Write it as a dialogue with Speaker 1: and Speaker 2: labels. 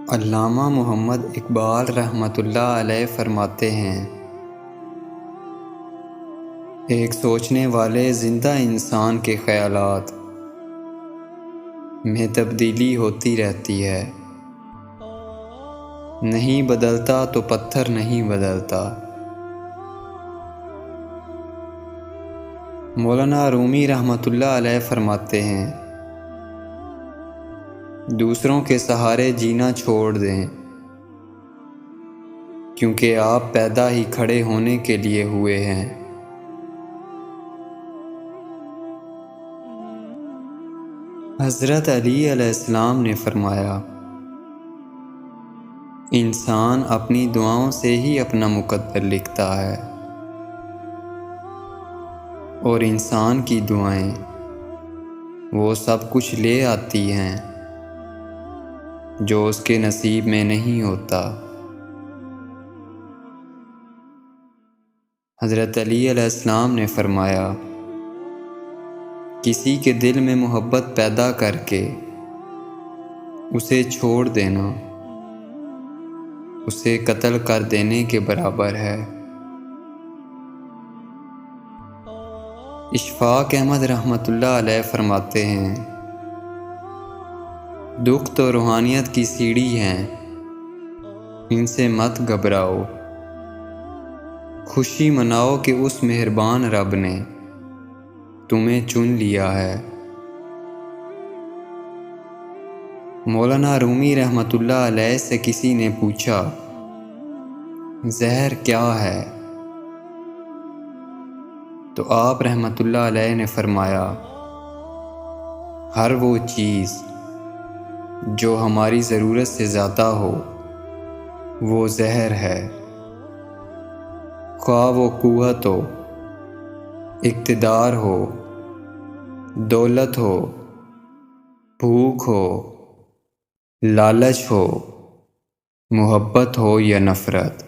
Speaker 1: علامہ محمد اقبال رحمۃ اللہ علیہ فرماتے ہیں، ایک سوچنے والے زندہ انسان کے خیالات میں تبدیلی ہوتی رہتی ہے، نہیں بدلتا تو پتھر نہیں بدلتا۔ مولانا رومی رحمۃ اللہ علیہ فرماتے ہیں، دوسروں کے سہارے جینا چھوڑ دیں، کیونکہ آپ پیدا ہی کھڑے ہونے کے لیے ہوئے ہیں۔ حضرت علی علیہ السلام نے فرمایا، انسان اپنی دعاؤں سے ہی اپنا مقدر لکھتا ہے، اور انسان کی دعائیں وہ سب کچھ لے آتی ہیں جو اس کے نصیب میں نہیں ہوتا۔ حضرت علی علیہ السلام نے فرمایا، کسی کے دل میں محبت پیدا کر کے اسے چھوڑ دینا اسے قتل کر دینے کے برابر ہے۔ اشفاق احمد رحمۃ اللہ علیہ فرماتے ہیں، دکھ تو روحانیت کی سیڑھی ہیں، ان سے مت گھبراؤ، خوشی مناؤ کہ اس مہربان رب نے تمہیں چن لیا ہے۔ مولانا رومی رحمۃ اللہ علیہ سے کسی نے پوچھا، زہر کیا ہے؟ تو آپ رحمۃ اللہ علیہ نے فرمایا، ہر وہ چیز جو ہماری ضرورت سے زیادہ ہو وہ زہر ہے، خواہ وہ قوت ہو، اقتدار ہو، دولت ہو، بھوک ہو، لالچ ہو، محبت ہو یا نفرت۔